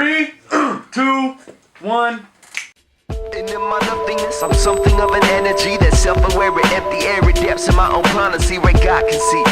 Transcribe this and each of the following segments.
3, 2, 1. And in my nothingness, I'm something of an energy that's self-aware and empty air depths in my own privacy where God can see.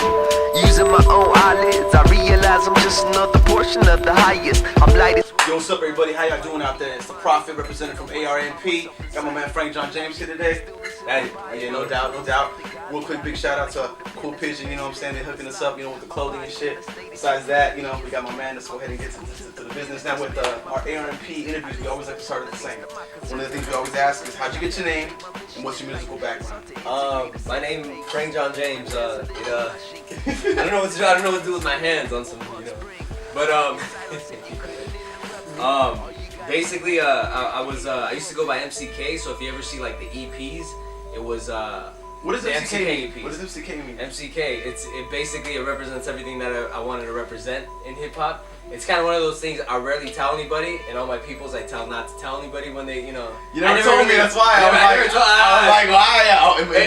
Using my own eyelids, I realize I'm just another portion of the highest. I'm light as... Yo, what's up, everybody? How y'all doing out there? It's the Prophet represented from ARNP. Got my man Frank John James here today. Hey, yeah, no doubt, no doubt. Real quick, big shout out to Cool Pigeon, you know what I'm saying? They're hooking us up, you know, with the clothing and shit. Besides that, you know, we got my man. Let's go ahead and get to the business. Now, with our ARNP interviews, we always like to start at the same. One of the things we always ask is, how'd you get your name and what's your musical background? My name Frank John James. I don't know what to do. I don't know what to do with my hands on some, you know. But basically, I used to go by MCK. So if you ever see like the EPs, it was What does MCK mean? EPs. What does MCK mean? MCK. It basically represents everything that I wanted to represent in hip hop. It's kind of one of those things I rarely tell anybody, and all my peoples I tell not to tell anybody when they, you know. You never told me, that's why. I was like, why? If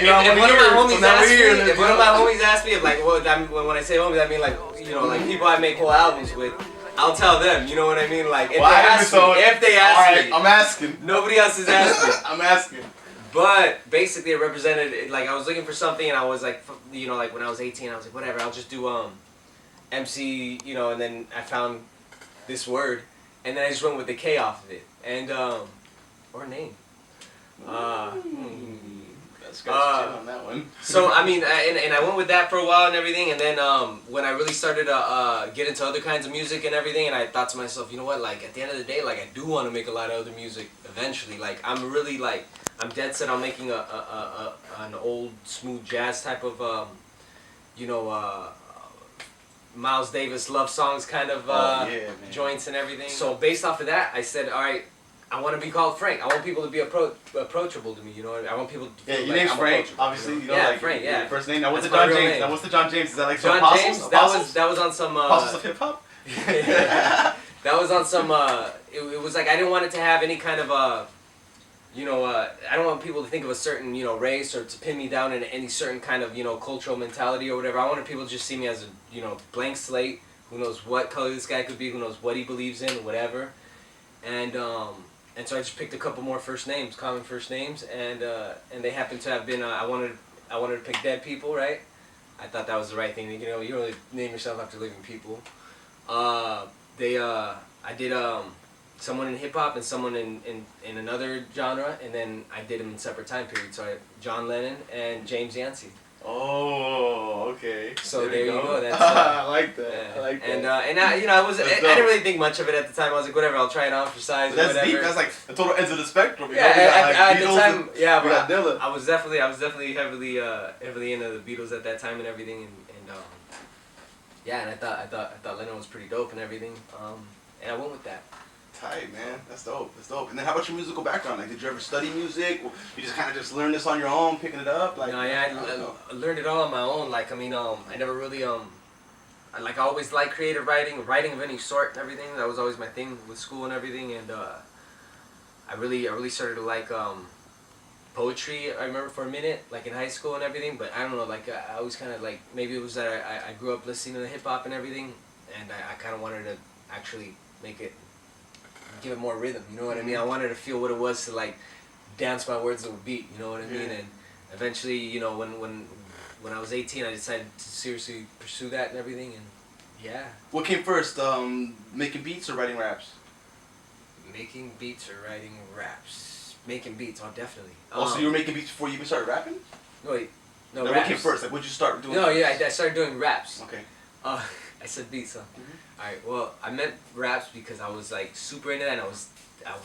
one of my homies ask me, if like, when I say homies, I mean like, you know, like people I make whole albums with, I'll tell them, you know what I mean? Like, if they ask me. I'm asking. Nobody else is asking. I'm asking. But basically it represented, like I was looking for something and I was like, you know, like when I was 18, I was like, whatever, I'll just do MC, you know, and then I found this word, and then I just went with the K off of it, and or name. That's on that one. So I mean, and I went with that for a while and everything, and then when I really started to get into other kinds of music and everything, and I thought to myself, you know what, like at the end of the day, like I do want to make a lot of other music eventually. Like I'm really like I'm dead set on making an old smooth jazz type of you know. Miles Davis love songs kind of joints and everything. So based off of that, I said, all right, I want to be called Frank. I want people to be approachable to me. You know, I want people to feel your name's Frank, obviously. You know, yeah, like Frank. Yeah. Your first name. Now what's the John James? Name. Now what's the John James? Is that like John Apostles? James? Apostles? That was on some Apostles of hip hop. That was on some. It was like I didn't want it to have any kind of you know, I don't want people to think of a certain, you know, race or to pin me down in any certain kind of, you know, cultural mentality or whatever. I wanted people to just see me as a, you know, blank slate. Who knows what color this guy could be? Who knows what he believes in? Whatever. And so I just picked a couple more first names, common first names, and they happen to have been. I wanted to pick dead people, right? I thought that was the right thing. You know, you don't really name yourself after living people. I did someone in hip hop and someone in another genre, and then I did them in separate time periods. So I John Lennon and James Yancey. Oh, okay. So there you go. That's, I like that. Yeah. I like that. And I you know, I didn't really think much of it at the time. I was like, whatever, I'll try it on for size. That's whatever. deep. That's like the total ends of the spectrum. Yeah, at the time, yeah, but Dylan. I was definitely heavily into the Beatles at that time and everything, and yeah, and I thought Lennon was pretty dope and everything, and I went with that. Tight, man. That's dope. That's dope. And then how about your musical background? Like, did you ever study music? Or you just kind of just learn this on your own, picking it up? Like, no, yeah, I learned it all on my own. Like, I mean, I never really I always liked creative writing of any sort and everything. That was always my thing with school and everything. And I really started to like poetry. I remember for a minute, like in high school and everything. But I don't know, like I always kind of like, maybe it was that I grew up listening to hip hop and everything, and I kind of wanted to actually give it more rhythm, you know what I mean? I wanted to feel what it was to like dance my words to a beat, you know what I mean? And eventually, you know, when I was 18, I decided to seriously pursue that and everything, and yeah. What came first, making beats or writing raps? Making beats or writing raps? Making beats, oh definitely. So you were making beats before you even started rapping? No, wait, no, what came first? Like, what'd you start doing? No, yeah, I started doing raps. Okay. I said beats, huh? Alright, well, I meant raps because I was like super into that, and I was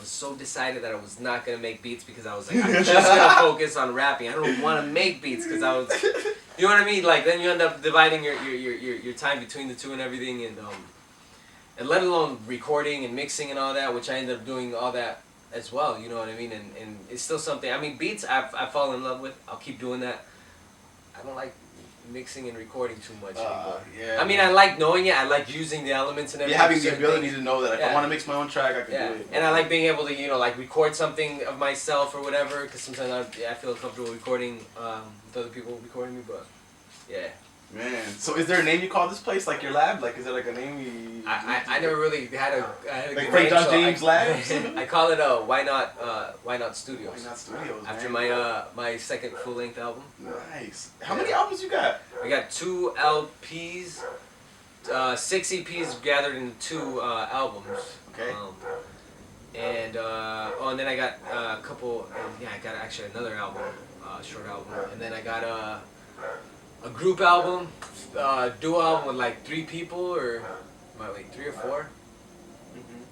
so decided that I was not gonna make beats because I was like, I'm just gonna focus on rapping. I don't want to make beats because I was, you know what I mean? Like then you end up dividing your time between the two and everything, and let alone recording and mixing and all that, which I ended up doing all that as well. You know what I mean? And it's still something. I mean, beats I've fallen in love with. I'll keep doing that. I don't like mixing and recording too much anymore. Yeah. I mean, I like knowing it. I like using the elements and everything. Yeah, having the ability to know that if I want to mix my own track, I can do it. And I like being able to, you know, like record something of myself or whatever, because sometimes I feel comfortable recording with other people recording me, but yeah. Man, so is there a name you call this place? Like your lab? Like, is there like a name you... I never really had a Like good Frank name, John James Labs? I call it Why Not Studios. Why Not Studios, After man. my second full length album. Nice. How many albums you got? I got 2 LPs, 6 EPs gathered into 2 albums. Okay. And then I got a couple. I got actually another album, short album, and then I got a group album, duo album with like 3 people, or wait, 3 or 4.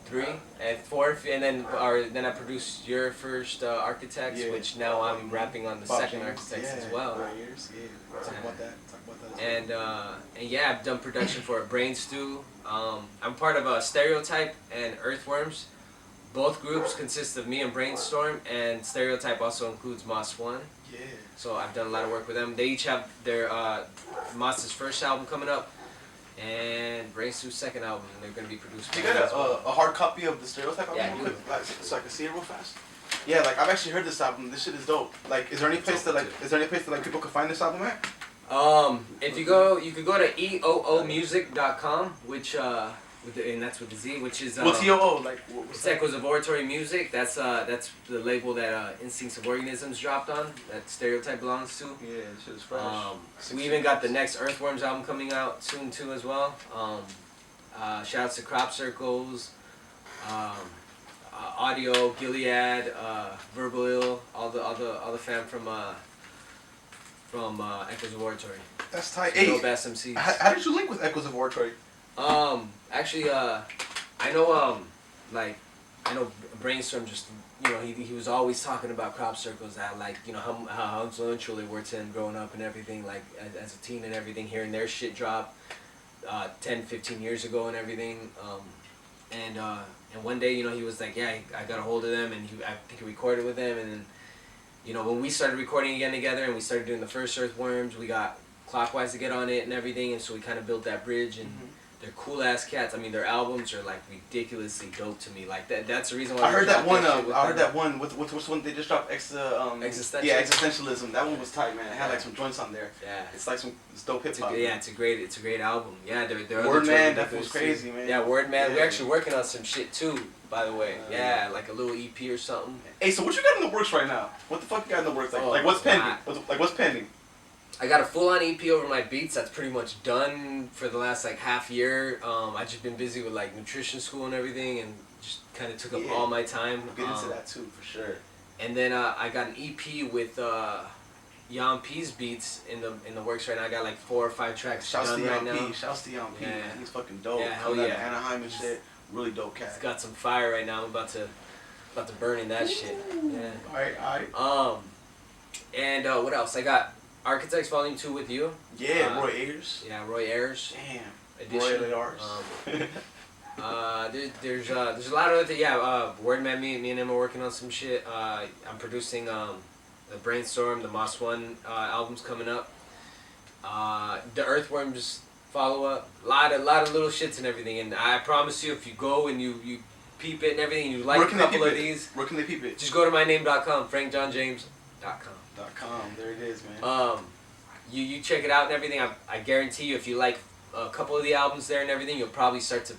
3 and 4, and then I produced your first Architects, which now I'm rapping on the second Architects as well. Talk about that. And yeah, I've done production for Brain Stew. I'm part of Stereotype and Earthworms. Both groups consist of me and Brainstorm, and Stereotype also includes Moss One. Yeah. So I've done a lot of work with them. They each have their Moss's first album coming up, and Brainstew's second album. They're gonna be produced. You got a hard copy of the Stereotype album? Yeah, I do. So I can see it real fast. Yeah, like I've actually heard this album. This shit is dope. Like, is there any place that people can find this album at? If you could go to eoomusic.com, which and that's with the Z, which is what's EOO like? It's Echoes of Oratory Music. That's the label that Instincts of Organisms dropped on. That Stereotype belongs to. Yeah, this shit is fresh. We even got the next Earthworms album coming out soon too as well. Shout outs to Crop Circles, Audio, Gilead, Verbal Ill, all the fam from Echoes of Oratory. That's tight. Hey, dope ass MCs. How did you link with Echoes of Oratory? Actually, I know Brainstorm, just, he was always talking about Crop Circles, that, like, how influential they were to him growing up and everything, like, as a teen and everything, hearing their shit drop 10, 15 years ago and everything. And one day, he was like, yeah, I got a hold of them, and I think he recorded with them, and then, when we started recording again together and we started doing the first Earthworms, we got Clockwise to get on it and everything, and so we kind of built that bridge, and they're cool ass cats. I mean, their albums are like ridiculously dope to me. Like that's the reason why I heard that one. I heard that one with which one they just dropped? Existentialism. Yeah, Existentialism. That one was tight, man. It had like some joints on there. Yeah, it's like it's dope hip hop. Yeah, it's a great album. Yeah, they're Word Man, that was crazy, man. Yeah, Word Man. Yeah. We're actually working on some shit too, by the way. Yeah, like a little EP or something. Hey, so what you got in the works right now? What the fuck you got in the works? Like what's pending? What's pending? I got a full-on EP over my beats that's pretty much done for the last like half year. I just been busy with like nutrition school and everything, and just kind of took up all my time. We'll get into that too, for sure. And then I got an EP with Jan P's beats in the works right now. I got like 4 or 5 tracks done right now. Shouts to Jan P, man. He's fucking dope. Yeah, hell yeah. Anaheim and shit. Really dope cat. He's got some fire right now. I'm about to burn in that shit. Yeah. Alright. And what else? I got Architects Volume 2 with you. Yeah, Roy Ayers. Yeah, Roy Ayers. Damn. Edition. Roy Ayers. There's a lot of other things. Yeah, Wordman, me and him are working on some shit. I'm producing the Brainstorm, the Moss One albums coming up. The Earthworms follow up. A lot of little shits and everything. And I promise you, if you go and you peep it and everything, and you like a couple of these, where can they peep it? just go to myname.com, frankjohnjames.com. There it is, man. You check it out and everything. I guarantee you, if you like a couple of the albums there and everything, you'll probably start to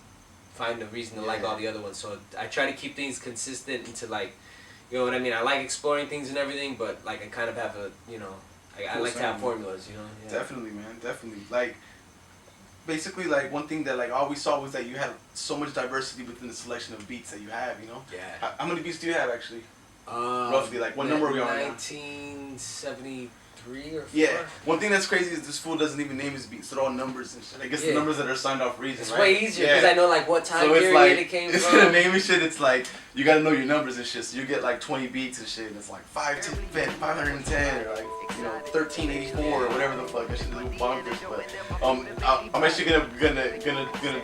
find a reason to like all the other ones. So I try to keep things consistent into, like, you know what I mean. I like exploring things and everything, but like I kind of have a, I like to have formulas, Yeah. Definitely, man. Definitely. Like, basically, like, one thing that like I always saw was that you had so much diversity within the selection of beats that you have. Yeah. How many beats do you have actually? Roughly, like, what number are we on now? 1973 or 4? Yeah. One thing that's crazy is this fool doesn't even name his beats. They're all numbers and shit. I guess the numbers that are signed off reason, It's right? way easier because I know, like, what time period like, it came instead from. of naming shit, it's like, you gotta know your numbers and shit. So you get like 20 beats and shit, and it's like 510 or like, 1384 or whatever the fuck. That shit is bonkers. But I'm actually gonna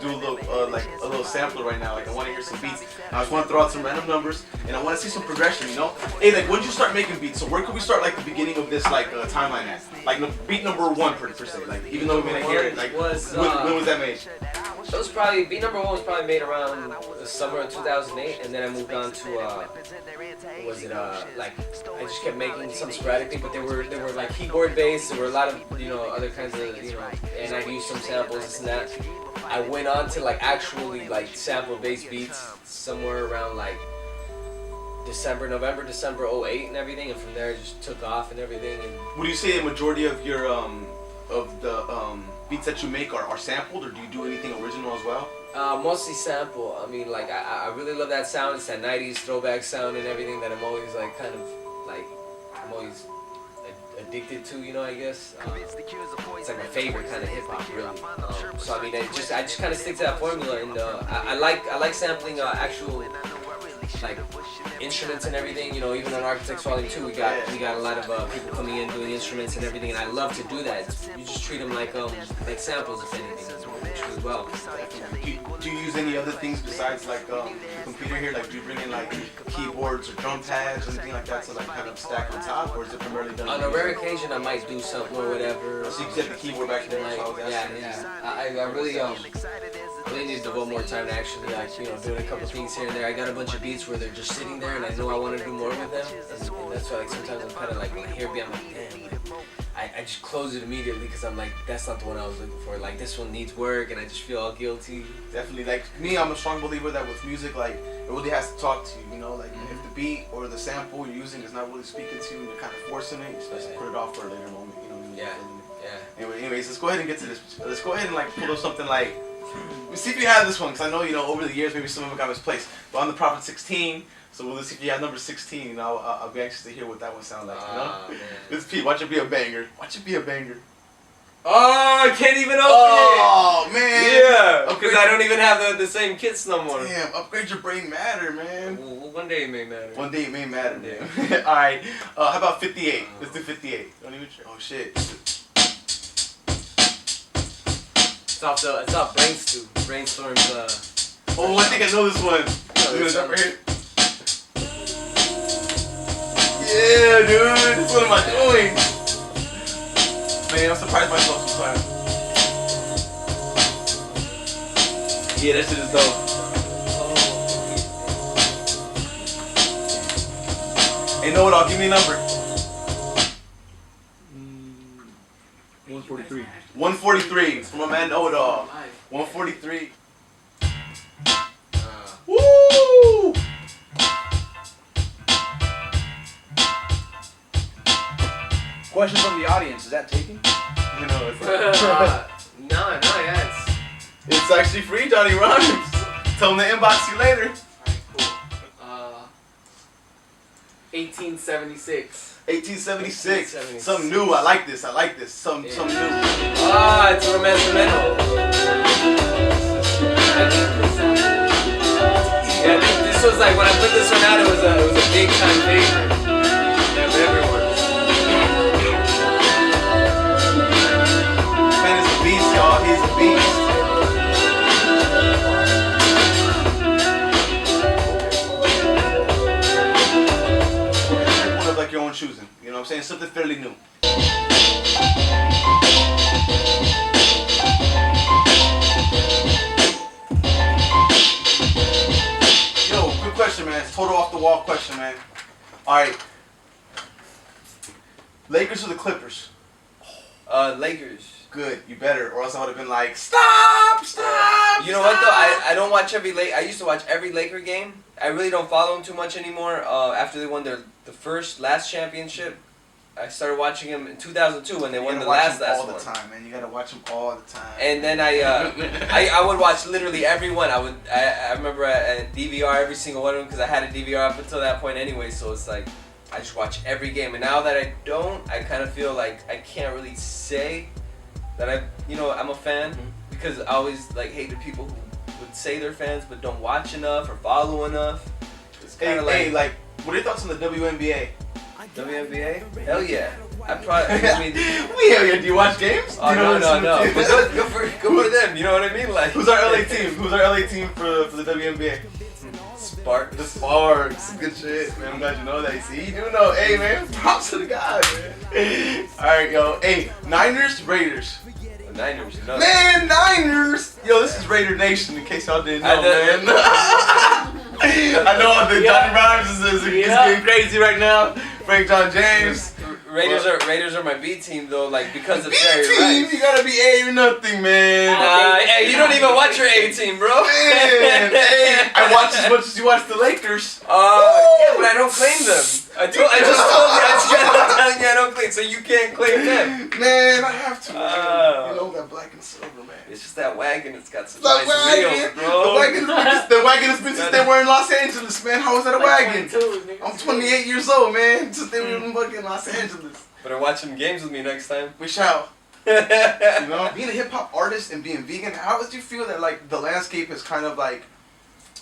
do a little sampler right now. Like, I want to hear some beats. I just want to throw out some random numbers, and I want to see some progression. Hey, like, when did you start making beats? So where could we start, like, the beginning of this timeline at? Like beat number 1 per se. Like, even though we may not hear it, like, when was that made? It was probably, beat number one was probably made around the summer of 2008, and then I moved on to, what was it, like, I just kept making some sporadic thing, but they were like keyboard based, there were a lot of, you know, other kinds of, you know, and I used some samples, this and that. I went on to like actually like sample based beats somewhere around like November, December '08 and everything, and from there it just took off and everything. And would you say a majority of your beats that you make are sampled, or do you do anything original as well? Mostly sample. I mean, like I really love that sound. It's that '90s throwback sound and everything that I'm always like kind of like I'm always addicted to, you know, I guess. It's like my favorite kind of hip hop, really. So I mean, I just kind of stick to that formula, and I like sampling actual like instruments and everything. You know, even on Architects Volume 2, we got a lot of people coming in doing instruments and everything, and I love to do that. You just treat them like samples, if anything, really well. Do you use any other things besides like the computer here? Like, do you bring in like keyboards or drum pads or anything like that to like kind of stack on top, or is it primarily done? On a rare occasion, I might do something or whatever. So you can set the keyboard back there. Like, I really need to devote more time to actually, like, you know, doing a couple things here and there. I got a bunch of beats where they're just sitting there, and I know I want to do more with them, and that's why, like, sometimes I'm kind of like, when I hear a beat, I'm like, damn, like, I just close it immediately because I'm like, that's not the one I was looking for. Like, this one needs work, and I just feel all guilty. Definitely. Like, me, I'm a strong believer that with music, like, it really has to talk to you, you know? Like, if the beat or the sample you're using is not really speaking to you and you're kind of forcing it, you're supposed to put it off for a later moment, you know? Yeah. Anyways, let's go ahead and get to this. Let's go ahead and, like, pull up something like, let's see if you have this one, because I know, you know, over the years, maybe some of them got misplaced. But on the Prophet 16, so we'll see if you have number 16, and I'll be anxious to hear what that one sounds like, you know? This Pete, watch it be a banger. Watch it be a banger. Oh, I can't even open it! Oh, man! Yeah! Because I don't even have the same kits no more. Damn, upgrade your brain matter, man. Well, one day it may matter. One day it may matter, man. Alright, how about 58? Let's do 58. Don't even try. Oh, shit. It's off Brainstorm's, Oh, I think I know this one. Yeah, Dude, right here. Yeah, dude. This what am I doing? Man, I'm surprised myself sometimes. Yeah, that shit is dope. Hey, know it all. Give me a number. 143. 143. From my man Know It All. 143. Woo! Question from the audience, is that taken? You know, it's No, yeah, it's actually free, Johnny Rhymes. Tell him to inbox you later. Alright, cool. 1876. 1876. Something new. I like this. Something new. It's a romantimental. Yeah, this was like, when I put this one out, it was a big time favorite. Everyone. Man is a beast, y'all. He's a beast. One of like your own choosing. You know what I'm saying? Something fairly new. Yo, good question, man. It's total off the wall question, man. All right. Lakers or the Clippers? Lakers. Good, you better, or else I would have been like, stop. You know what though? I don't watch every I used to watch every Laker game. I really don't follow them too much anymore. After they won the last championship, I started watching them in 2002 when they won the last all one. the time, man. You gotta watch them all the time. And then I would watch literally every one. I remember I DVR every single one of them because I had a DVR up until that point anyway. So it's like I just watch every game. And now that I don't, I kind of feel like I can't really say that I'm a fan because I always like hate the people who would say they're fans but don't watch enough or follow enough. It's kind of like, what are your thoughts on the WNBA? WNBA? Hell yeah. I mean, hell yeah. Do you watch games? Oh, no. But go for them. You know what I mean? Like, who's our LA team? Who's our LA team for the WNBA? Sparks. The Sparks. Good shit, man. I'm glad you know that. See, you do know. Hey, man. Props to the guy, man. All right, yo. Hey, Niners, Raiders. Niners, you know. Man, Niners! Yo, this is Raider Nation, in case y'all didn't know, man. I know the Johnny Rhymes is getting crazy right now. Frank John James. Raiders are my B team though, like because of B Jerry team, Rice. you gotta be A or nothing, man. Hey, you don't even watch your A team, bro. Man, hey, I watch as much as you watch the Lakers. Yeah, but I don't claim them. I just told you I don't claim, so you can't claim them. Man, I have to. Man. You know that black and silver, man. It's just that wagon. It's got some The nice wagon, wheels, bro. the wagon has been since they were in Los Angeles, man. How was that a wagon? I'm 28 years old, man. Since they were in fucking Los Angeles. Better watch some games with me next time. We shall. You know, being a hip hop artist and being vegan, how would you feel that like the landscape has kind of like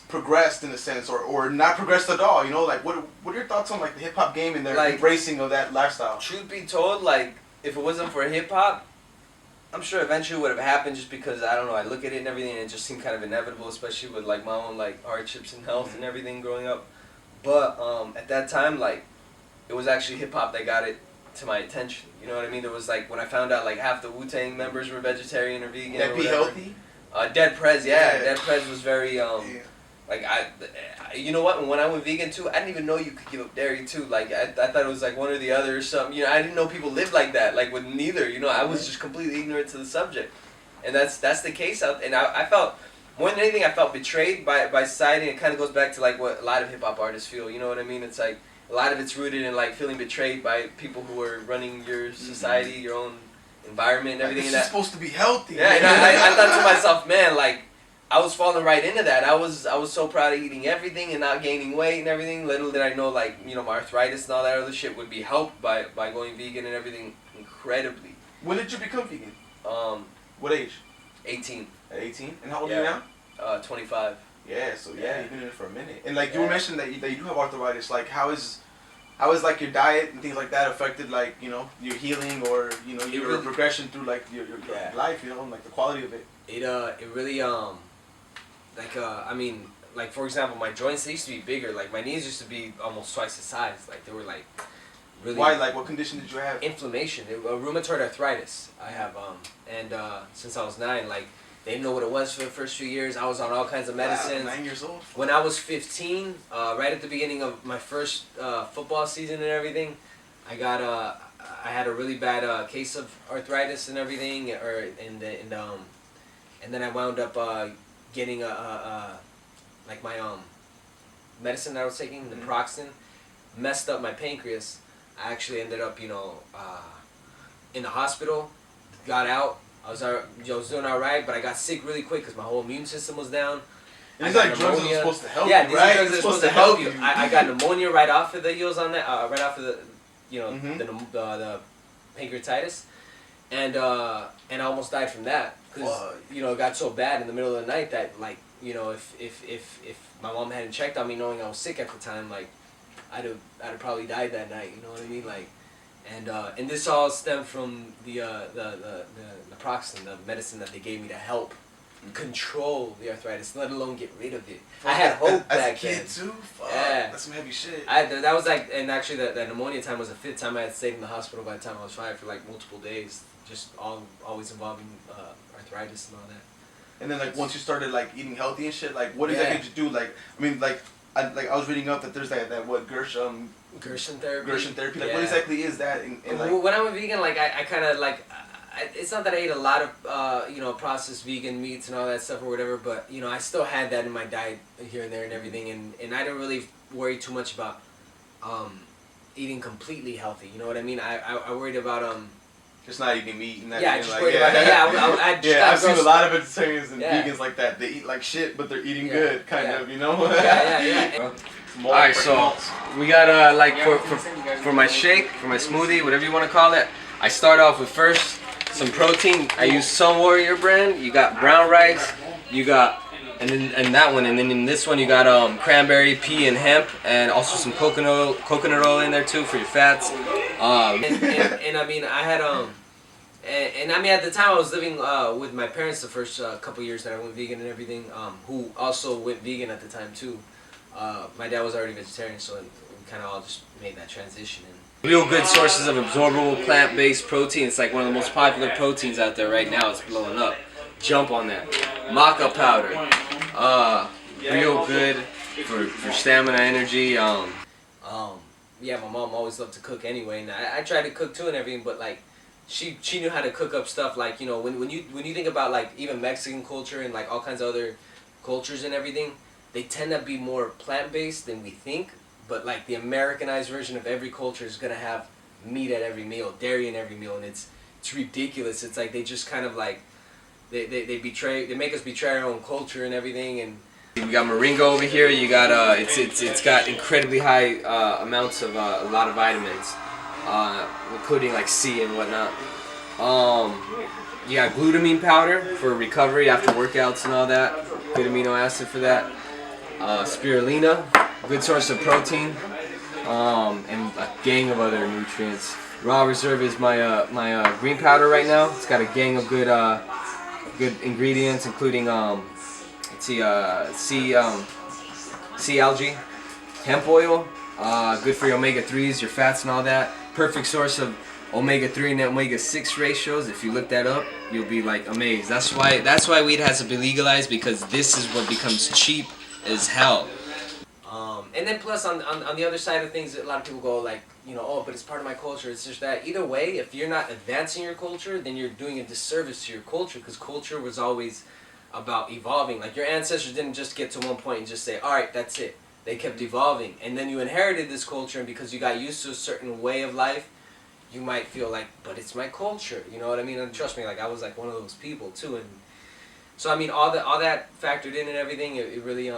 progressed in a sense, or not progressed at all? You know, like what are your thoughts on like the hip hop game and their Like, embracing of that lifestyle? Truth be told, like if it wasn't for hip hop, I'm sure eventually it would have happened. Just because I don't know, I look at it and everything, and it just seemed kind of inevitable, especially with like my own like hardships and health and everything growing up. But at that time, like it was actually hip hop that got it to my attention. You know what I mean? There was like when I found out like half the Wu-Tang members were vegetarian or vegan. That or be whatever. healthy. Dead Prez, Yeah. Dead Prez was very like you know what? When I went vegan too, I didn't even know you could give up dairy too. Like I thought it was like one or the other or something. You know, I didn't know people lived like that. Like with neither. You know, I was just completely ignorant to the subject, and that's the case out. And I felt more than anything, I felt betrayed by society. And it kind of goes back to like what a lot of hip hop artists feel. You know what I mean? It's like a lot of it's rooted in like feeling betrayed by people who are running your society, your own environment, and everything. This is supposed to be healthy. Yeah, and I thought to myself, man, like I was falling right into that. I was so proud of eating everything and not gaining weight and everything. Little did I know, like you know, my arthritis and all that other shit would be helped by going vegan and everything incredibly. When did you become vegan? What age? 18. At 18. And how old are you now? 25. Yeah, so Yeah. you've been in it for a minute. And like you were mentioning that you do have arthritis. Like how is like your diet and things like that affected like, you know, your healing or, you know, your really- progression through like your Yeah. life, you know, and like the quality of it. It really I mean, like for example, my joints, they used to be bigger. Like my knees used to be almost twice the size. Like they were like really. Why? Like what condition did you have? Inflammation. Rheumatoid arthritis. I have and since I was 9, like they didn't know what it was for the first few years. I was on all kinds of medicines. Wow, 9 years old. When I was 15, right at the beginning of my first football season and everything, I had a really bad case of arthritis and everything, and then I wound up getting like my medicine that I was taking, the Proxen, messed up my pancreas. I actually ended up, you know, in the hospital, got out. I was doing all right, but I got sick really quick because my whole immune system was down. These like drugs that are supposed to help yeah, you, these right? are drugs that are supposed to help you. I got pneumonia right off of the heels on that, right off of the, you know, the pancreatitis, and I almost died from that because you know it got so bad in the middle of the night that like you know if my mom hadn't checked on me knowing I was sick at the time, like I'd have probably died that night. You know what I mean? Like, and this all stemmed from the naproxen, the medicine that they gave me to help control the arthritis, let alone get rid of it. I had hope as back a kid then. too. Fuck, Yeah. that's some heavy shit. That was like, and actually the pneumonia time was the 5th time I had stayed in the hospital by the time I was 5 for like multiple days, just always involving arthritis and all that. And then like once you started like eating healthy and shit, like what exactly did you do? Like I mean like I was reading up that there's that what Gershon therapy. Like what exactly is that? In like when I went vegan, like I kind of like. It's not that I ate a lot of you know, processed vegan meats and all that stuff or whatever, but you know I still had that in my diet here and there and everything, and I didn't really worry too much about eating completely healthy. You know what I mean? I worried about just not eating meat and that. Yeah, I just like, worried about that. Yeah, yeah, I've seen a lot of vegetarians and vegans like that. They eat like shit, but they're eating good, kind of. You know? Yeah. Alright, so we got like for my shake, for my smoothie, whatever you want to call it. I start off with first some protein. I use Sun Warrior brand. You got brown rice. You got and that one, and then in this one you got cranberry, pea, and hemp, and also some coconut oil in there too for your fats. And I mean I had and I mean at the time I was living with my parents the first couple years that I went vegan and everything. Who also went vegan at the time too. My dad was already vegetarian, so we kind of all just made that transition. Real good sources of absorbable plant-based protein. It's like one of the most popular proteins out there right now. It's blowing up. Jump on that. Maca powder. Real good for stamina, energy. Yeah, my mom always loved to cook anyway, and I tried to cook too and everything, but like she knew how to cook up stuff like, you know, when you think about like even Mexican culture and like all kinds of other cultures and everything, they tend to be more plant-based than we think. But like the Americanized version of every culture is gonna have meat at every meal, dairy in every meal, and it's ridiculous. It's like they just kind of like they make us betray our own culture and everything. And we got moringa over here. You got it's got incredibly high amounts of a lot of vitamins, including like C and whatnot. You got glutamine powder for recovery after workouts and all that. Good amino acid for that. Spirulina, good source of protein, and a gang of other nutrients. Raw Reserve is my green powder right now. It's got a gang of good ingredients, including sea algae, hemp oil, good for your omega-3s, your fats and all that. Perfect source of omega-3 and omega-6 ratios. If you look that up, you'll be like amazed. That's why weed has to be legalized, because this is what becomes cheap as hell. And then plus on the other side of things, a lot of people go like, you know, oh, but it's part of my culture. It's just that. Either way, if you're not advancing your culture, then you're doing a disservice to your culture, because culture was always about evolving. Like your ancestors didn't just get to one point and just say, all right, that's it. They kept evolving, and then you inherited this culture, and because you got used to a certain way of life, you might feel like, but it's my culture. You know what I mean? And trust me, like I was like one of those people too, and so I mean all that factored in and everything. It really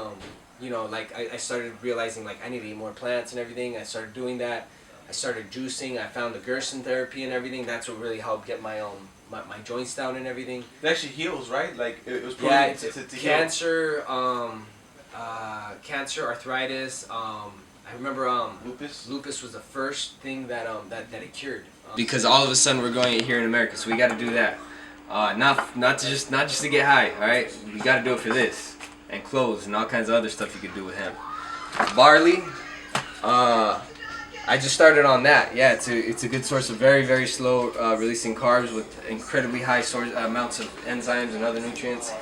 you know, like I started realizing like I need to eat more plants and everything. I started doing that. I started juicing. I found the Gerson therapy and everything. That's what really helped get my my joints down and everything. It actually heals, right? Like it was yeah, it's cancer, cancer, arthritis. I remember lupus was the first thing that it cured. Because all of a sudden we're going here in America, so we got to do that. Not just to get high, all right? We got to do it for this, and clothes and all kinds of other stuff you could do with hemp. Barley, I just started on that. Yeah, it's a good source of very, very slow releasing carbs with incredibly high amounts of enzymes and other nutrients.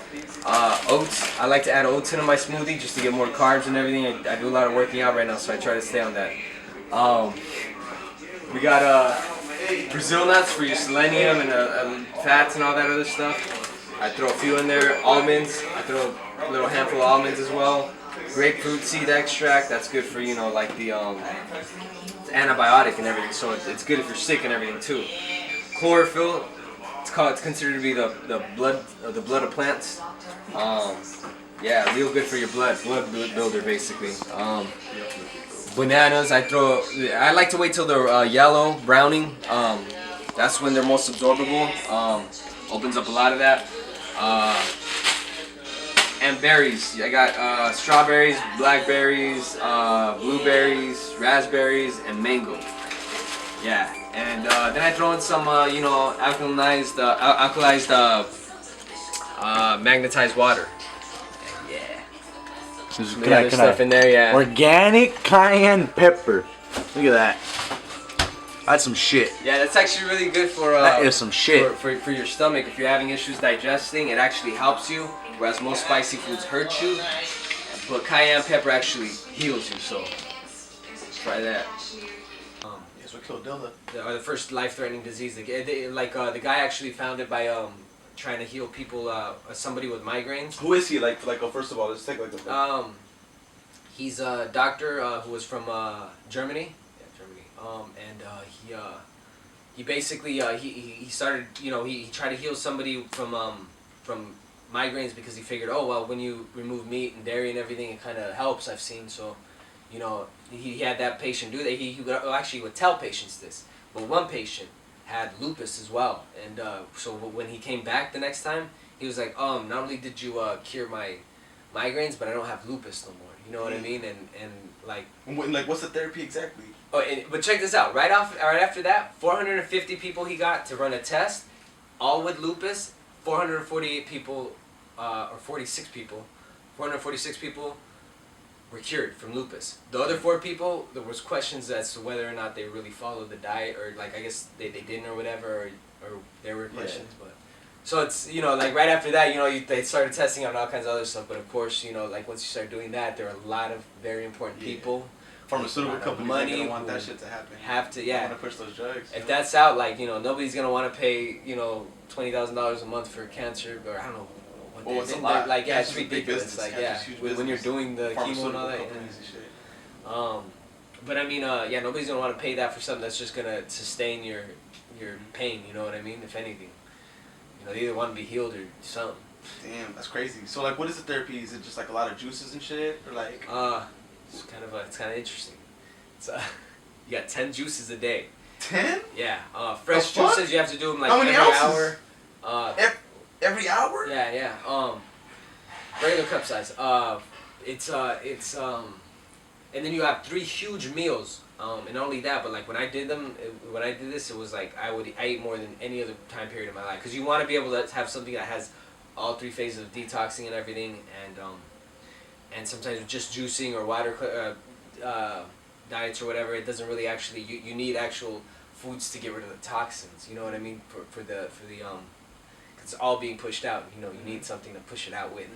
Oats, I like to add oats into my smoothie just to get more carbs and everything. I do a lot of working out right now, so I try to stay on that. We got Brazil nuts for your selenium and fats and all that other stuff. I throw a few in there. Almonds, I throw a little handful of almonds as well. Grapefruit seed extract, that's good for, you know, like the it's antibiotic and everything, so it's good if you're sick and everything too. Chlorophyll, it's considered to be the blood of plants. Yeah, real good for your blood builder basically. Bananas, I like to wait till they're yellow, browning. That's when they're most absorbable. Opens up a lot of that. And berries, I got strawberries, blackberries, blueberries, raspberries, and mango. Yeah, and then I throw in some, you know, alkalized magnetized water. Yeah. Some other stuff in there, yeah. Organic cayenne pepper. Look at that. That's some shit. Yeah, that's actually really good for that is some shit. For your stomach. If you're having issues digesting, it actually helps you. Whereas most spicy foods hurt you, but cayenne pepper actually heals you. So try that. Yes, what killed Dilla? The first life-threatening disease. The guy actually found it by trying to heal people. Somebody with migraines. Who is he? Like first of all, let's take like the. He's a doctor who was from Germany. And he basically he started, you know, he tried to heal somebody from migraines because he figured, oh well, when you remove meat and dairy and everything, it kind of helps. I've seen, so you know, he had that patient do that. He would tell patients this, but one patient had lupus as well, and so when he came back the next time, he was like, not only did you cure my migraines, but I don't have lupus no more. You know what I mean? And like what's the therapy exactly? Oh, but check this out. Right after that, 450 people he got to run a test, all with lupus. 448 people, or 46 people, 446 people were cured from lupus. The other 4 people, there was questions as to whether or not they really followed the diet, or like I guess they didn't or whatever, or there were questions. But so it's, you know, like right after that, you know, they started testing on all kinds of other stuff. But of course, you know, like once you start doing that, there are a lot of very important people. Pharmaceutical companies money are gonna want that shit to happen. Have to, They yeah. want to push those drugs. If that's out, like, you know, nobody's gonna want to pay, you know, $20,000 a month for cancer, or I don't know. Well, it's a lot. Like, yeah, it's Cancer's a big ridiculous. business. Like, Cancer's yeah, huge when you're business. doing the chemo and all that. Companies and shit. But I mean, yeah, nobody's gonna want to pay that for something that's just gonna sustain your pain. You know what I mean? If anything, you know, they either want to be healed or something. Damn, that's crazy. So like, what is the therapy? Is it just like a lot of juices and shit, or like? It's kind of interesting. It's you got 10 juices a day. 10? Yeah. Fresh The fuck? juices, you have to do them like How many every ounces? hour. Every hour? Yeah. Regular cup size. And then you have 3 huge meals. And not only that, but like when I did this, it was like I ate more than any other time period in my life, because you want to be able to have something that has all 3 phases of detoxing and everything, and sometimes just juicing or water diets or whatever, it doesn't really actually, you need actual foods to get rid of the toxins. You know what I mean? For the it's all being pushed out. You know, you need something to push it out with.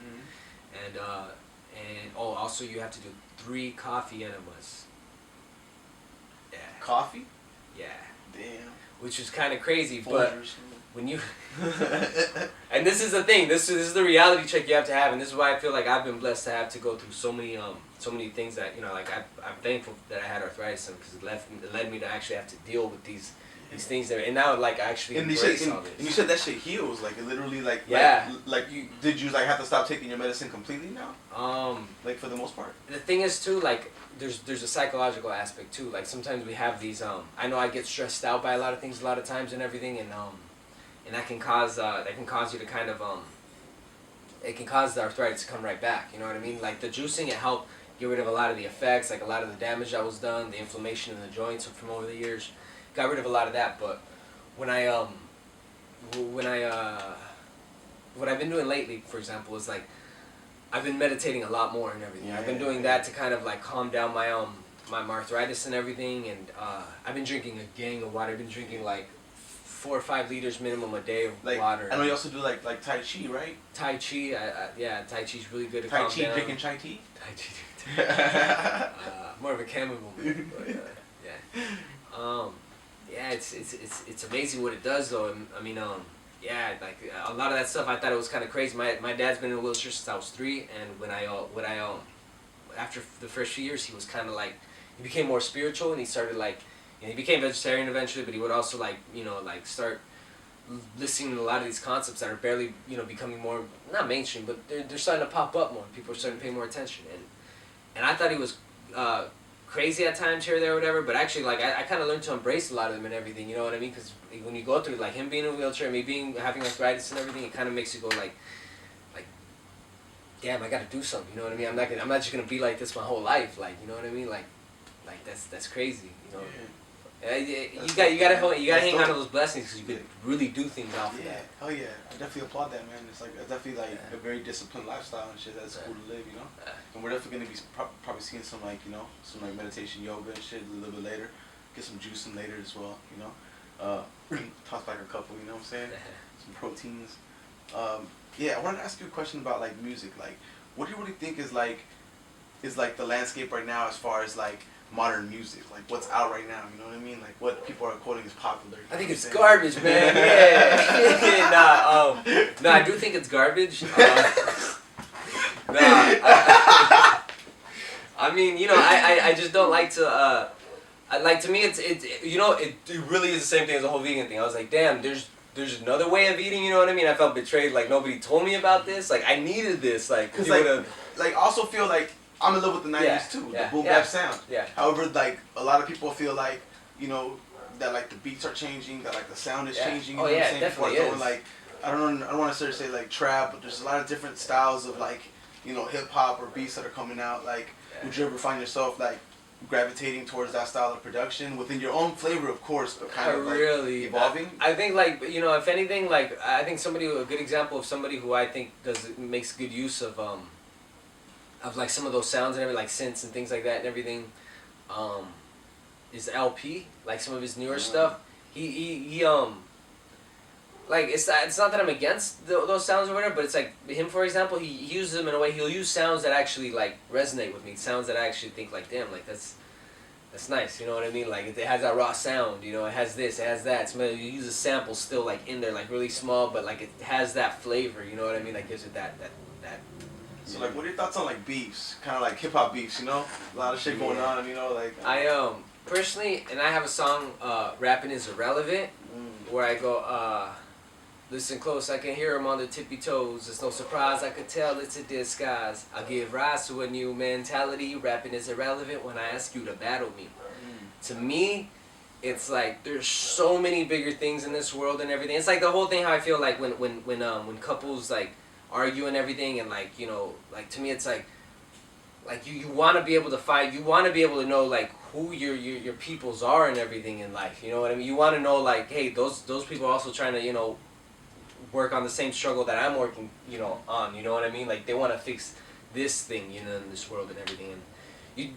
And also you have to do 3 coffee enemas. Yeah. Coffee? Yeah. Damn. Which is kind of crazy, Folgers. but when you and this is the thing. This is the reality check you have to have, and this is why I feel like I've been blessed to have to go through so many things that, you know, like I'm thankful that I had arthritis, because it led me to actually have to deal with these things that, and now like I actually embrace all this. And you said that shit heals, like it literally, like like you like have to stop taking your medicine completely now? Like for the most part. The thing is too, like there's a psychological aspect too. Like sometimes we have these I know I get stressed out by a lot of things a lot of times and everything, and that can cause you to kind of it can cause the arthritis to come right back. You know what I mean? Like the juicing, it helped get rid of a lot of the effects, like a lot of the damage that was done, the inflammation in the joints from over the years. Got rid of a lot of that. But what I've been doing lately, for example, is like I've been meditating a lot more and everything. I've been doing that to kind of like calm down my my arthritis and everything, and I've been drinking a gang of water. I've been drinking like 4 or 5 liters minimum a day of water. I know you also do like Tai Chi, right? Tai Chi, yeah, Tai Chi's really good to Tai calm Chi, down. drinking chai tea? Tai Chi. More of a chamomile, but yeah. Yeah, it's amazing what it does though. I mean, yeah, like a lot of that stuff, I thought it was kind of crazy. My dad's been in a wheelchair since I was 3, and when I after the first few years, he was kind of like, he became more spiritual, and he started like, you know, he became vegetarian eventually, but he would also like, you know, like start listening to a lot of these concepts that are barely, you know, becoming more, not mainstream, but they're starting to pop up more. People are starting to pay more attention, and I thought he was crazy at times here or there or whatever, but actually like I kind of learned to embrace a lot of them and everything, you know what I mean? Because when you go through like him being in a wheelchair, me having arthritis and everything, it kind of makes you go like damn, I gotta do something, you know what I mean? I'm not just gonna be like this my whole life, like, you know what I mean? Like that's crazy, you know. You gotta hang on to those blessings, because you could really do things off of that. Oh yeah, I definitely applaud that, man. It's like definitely like a very disciplined lifestyle and shit. That's cool to live, you know. And we're definitely gonna be probably seeing some like, you know, some like meditation, yoga and shit a little bit later. Get some juicing later as well, you know. Toss back a couple, you know what I'm saying? Some proteins. Yeah, I wanted to ask you a question about like music. Like, what do you really think is like the landscape right now as far as like modern music, like what's out right now, you know what I mean? Like what people are quoting as popular. I think it's garbage, man. Yeah. No, I do think it's garbage. I mean, you know, I just don't like to. Like to me, it's you know, it really is the same thing as the whole vegan thing. I was like, damn, there's another way of eating. You know what I mean? I felt betrayed. Like nobody told me about this. Like I needed this. Like because like I also feel like I'm in love with the 90s too, the boom bap sound. Yeah. However, like a lot of people feel like, you know, that like the beats are changing, that like the sound is changing. You know what I'm saying? Definitely is. Like I don't want to necessarily say like trap, but there's a lot of different styles of like, you know, hip hop or beats that are coming out. Like, would you ever find yourself like gravitating towards that style of production within your own flavor, of course, but kind of like really evolving? I think like, you know, if anything, like I think a good example of somebody who I think makes good use of of like some of those sounds and everything, like synths and things like that and everything, is LP, like some of his newer stuff. He like it's not that I'm against those sounds or whatever, but it's like him, for example, he uses them in a way, he'll use sounds that actually like resonate with me, sounds that I actually think like, damn, like that's nice, you know what I mean? Like it has that raw sound, you know, it has this, it has that. So maybe you use a sample still like in there, like really small, but like it has that flavor, you know what I mean? Like gives it that. So like, what are your thoughts on like beefs? Kind of like hip hop beefs, you know? A lot of shit going on, you know, like. I personally, and I have a song, "Rapping Is Irrelevant," where I go, listen close, I can hear him on the tippy toes. It's no surprise, I could tell it's a disguise. I give rise to a new mentality. Rapping is irrelevant when I ask you to battle me. To me, it's like there's so many bigger things in this world and everything. It's like the whole thing how I feel like when couples like argue and everything, and like, you know, like to me it's like you want to be able to fight, you want to be able to know like who your peoples are and everything in life, you know what I mean? You want to know like, hey, those people are also trying to, you know, work on the same struggle that I'm working, you know, on, you know what I mean? Like they want to fix this thing, you know, in this world and everything. And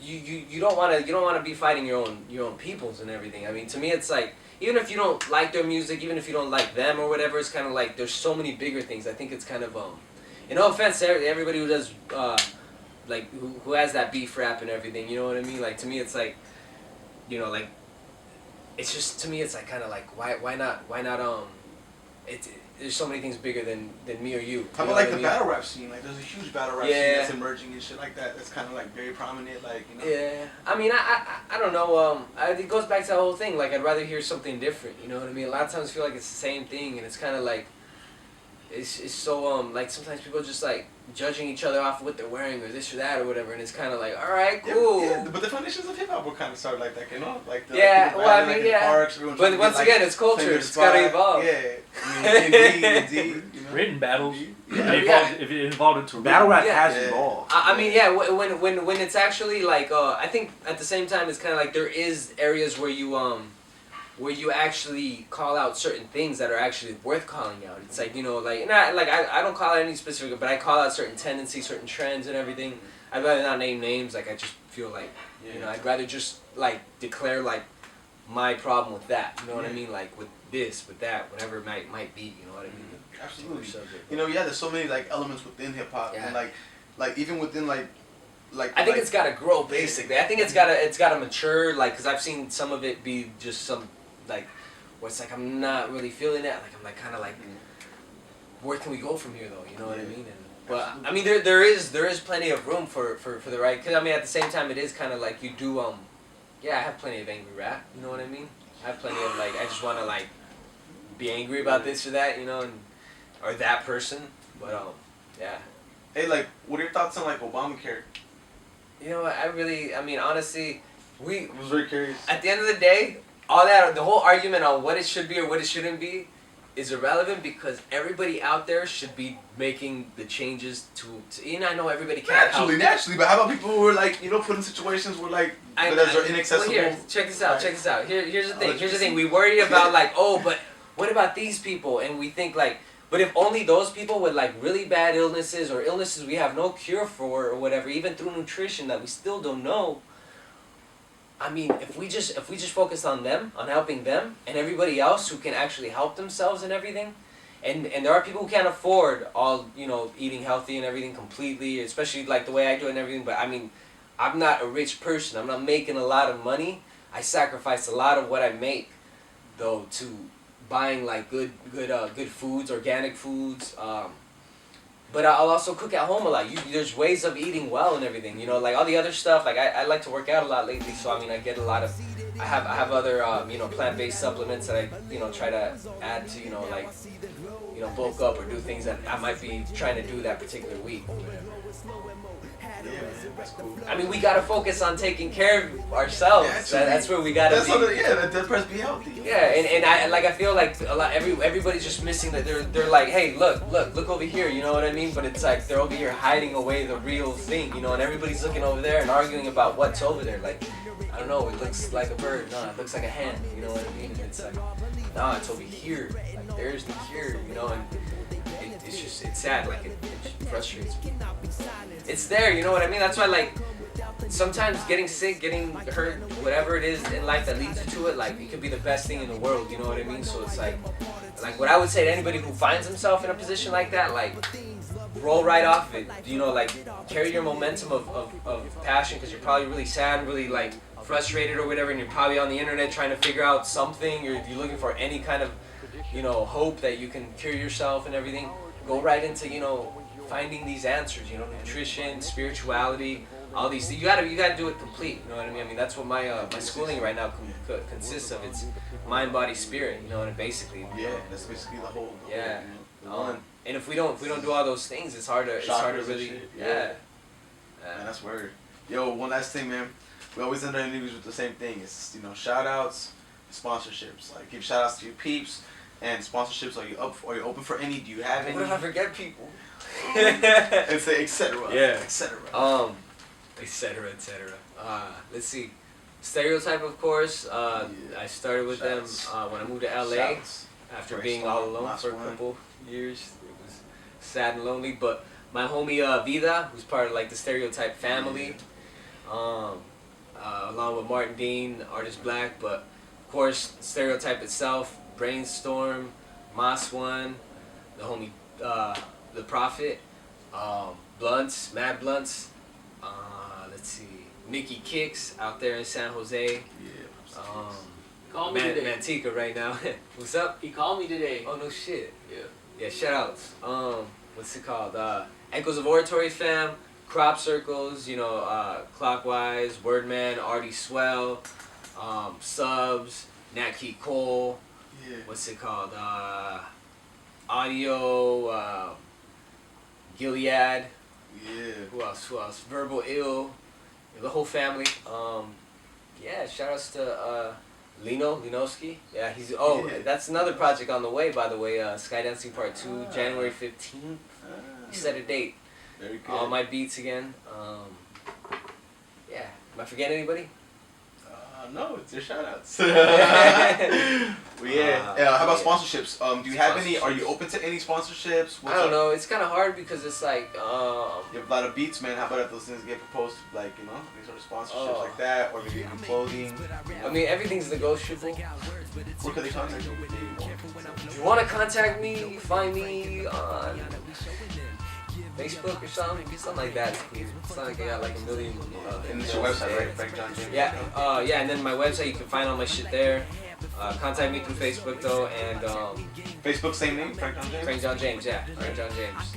you don't want to be fighting your own peoples and everything. I mean, to me it's like, even if you don't like their music, even if you don't like them or whatever, it's kind of like there's so many bigger things. I think it's kind of and no offense to everybody who does like who has that beef rap and everything, you know what I mean? Like to me it's like, you know, like it's just, to me it's like kind of like why not there's so many things bigger than me or you. How about like the battle rap scene? Like there's a huge battle rap scene Yeah. that's emerging and shit like that. That's kind of like very prominent, like, you know. Yeah, I mean, I don't know. It goes back to the whole thing. Like, I'd rather hear something different. You know what I mean? A lot of times I feel like it's the same thing, and it's kind of like, it's so like sometimes people are just like judging each other off of what they're wearing or this or that or whatever, and it's kind of like, all right, cool. Yeah, but the foundations of hip hop were kind of started like that, you know, like the, Yeah, like, well, I like, mean, in yeah. parks, But once again, it's culture. It's gotta evolve. Yeah, indeed, you know? Written battles. Yeah. If it evolved into Battle rap Yeah. has evolved. I mean, yeah. When it's actually like, I think at the same time it's kind of like there is areas where you actually call out certain things that are actually worth calling out. It's like, you know, like not like I don't call out any specific, but I call out certain tendencies, certain trends and everything. I'd rather not name names. Like I just feel like, you know, I'd rather just like declare like my problem with that. You know what I mean? Like with this, with that, whatever it might be. You know what I mean? Absolutely. Subject. You know, yeah. There's so many like elements within hip hop, Yeah. and like even within like. I think it's gotta grow basically. I think it's gotta mature. Like, cause I've seen some of it be just some like, where it's like I'm not really feeling that. Like I'm like kind of like, where can we go from here though? You know what I mean? And, but I mean there is plenty of room for the right. Cause I mean at the same time it is kind of like you do yeah, I have plenty of angry rap. You know what I mean? I have plenty of like I just want to like be angry about this or that. You know, and or that person. But yeah. Hey, like, what are your thoughts on like Obamacare? You know what? I mean, honestly, I was very curious. at the end of the day, the whole argument on what it should be or what it shouldn't be is irrelevant because everybody out there should be making the changes to I know everybody can't Naturally, but how about people who are like, you know, put in situations where like that are inaccessible? Well, here, check this out. Here's the thing. We worry about like, oh, but what about these people? And we think like, but if only those people with like really bad illnesses or illnesses we have no cure for or whatever, even through nutrition that we still don't know. I mean, if we just focus on them, on helping them, and everybody else who can actually help themselves and everything, and there are people who can't afford all, you know, eating healthy and everything completely, especially like the way I do it and everything. But I mean, I'm not a rich person. I'm not making a lot of money. I sacrifice a lot of what I make, though, to buying like good foods, organic foods. But I'll also cook at home a lot. There's ways of eating well and everything. You know, like all the other stuff. Like I like to work out a lot lately, so I mean I get a lot of. I have other you know, plant-based supplements that I, you know, try to add to, you know, like, you know, bulk up or do things that I might be trying to do that particular week. Yeah, man, that's cool. I mean, we gotta focus on taking care of ourselves. Yeah, That's where we gotta that's be. that person be healthy. Yeah, and I feel like a lot everybody's just missing that. They're like, hey, look over here. You know what I mean? But it's like they're over here hiding away the real thing. You know, and everybody's looking over there and arguing about what's over there. Like, I don't know. It looks like a bird. No, it looks like a hand. You know what I mean? And it's like, no, it's over here. Like, there's the cure. You know, and it's sad. Like it frustrates me. It's there, you know what I mean? That's why like sometimes getting sick, getting hurt, whatever it is in life that leads you to it, like it could be the best thing in the world. You know what I mean? So it's like what I would say to anybody who finds himself in a position like that, like roll right off of it. You know, like carry your momentum of passion because you're probably really sad, really like frustrated or whatever, and you're probably on the internet trying to figure out something, or if you're looking for any kind of, you know, hope that you can cure yourself and everything. Go right into, you know, finding these answers. You know, nutrition, spirituality, all these things. You gotta do it complete. You know what I mean? I mean that's what my schooling right now consists of. It's mind, body, spirit. You know, and basically. Yeah, that's basically the whole. Yeah. One. And if we don't do all those things, it's hard to really. Yeah. Man, that's weird. Yo, one last thing, man. We always end our interviews with the same thing. It's, you know, shout outs, sponsorships. Like give shout outs to your peeps and sponsorships. Are you open for any? Do you have any? What if I forget people? And say etc. Yeah. Etc. Etc. Let's see. Stereotype, of course. I started with them when I moved to LA after being all alone for a couple years. It was sad and lonely, but my homie Vida, who's part of like the Stereotype family, along with Martin Dean, Artist Black, but of course Stereotype itself, Brainstorm, Moss One, the homie The Prophet, Blunts, Mad Blunts, let's see, Mickey Kicks out there in San Jose. Call me today. Manteca right now. What's up? He called me today. Oh no shit. Yeah. Yeah, shout outs. What's it called? Echoes of Oratory fam, Crop Circles, you know, Clockwise, Wordman, Artie Swell, Subs, Nat Key Cole. Yeah. What's it called? Audio, Gilead. Yeah. Who else? Verbal Ill. The whole family. Yeah, shout outs to Linoski. Yeah, he's that's another project on the way, by the way. Skydancing Part 2, January 15th. He set a date. Very good. All my beats again. Yeah. Am I forgetting anybody? No, it's your shout outs. How about sponsorships? Do you have any? Are you open to any sponsorships? I don't know. It's kind of hard because it's like. You have a lot of beats, man. How about if those things get proposed, like, you know, any sort of sponsorships like that, or maybe even clothing? I mean, everything's negotiable. Where could they contact you? If you want to contact me, you find me on Facebook or something like that. It's not like I got like a million. And it's your website, right? Frank John James. Yeah, yeah, and then my website, you can find all my shit there. Contact me through Facebook though, and Facebook, same name, Frank John James. Frank John James, yeah, Frank John James.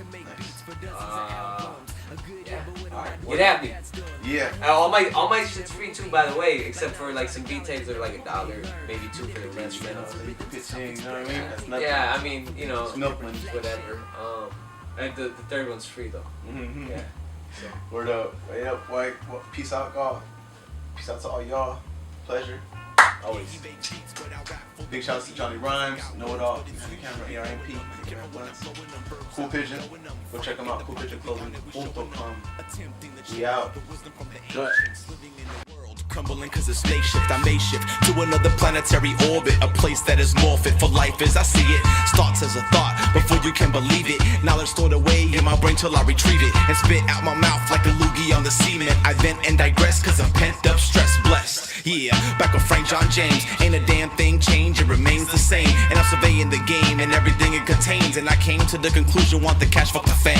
Yeah. Alright. Get at me. Yeah. All my shit's free too, by the way, except for like some beat tapes that are like $1, maybe $2 for the rest. You know what I mean? That's nothing. Yeah, I mean, you know, It's milk money. whatever. And the third one's free though. Mm-hmm. Yeah. Word up. Well, peace out, y'all. Peace out to all y'all. Pleasure. Always. Big shout out to Johnny Rhymes, Know It All, Heavy Camera, ARNP, Cool Pigeon. Go check them out. CoolPigeonClothing.com. We out. Good. Crumbling cause a snake shift, I may shift to another planetary orbit, a place that is more fit for life as I see it. Starts as a thought before you can believe it. Knowledge stored away in my brain till I retrieve it and spit out my mouth like a loogie on the cement. I vent and digress cause I'm pent up, stress, blessed. Yeah, back with Frank John James. Ain't a damn thing changed, it remains the same. And I'm surveying the game and everything it contains. And I came to the conclusion, want the cash, fuck the fame.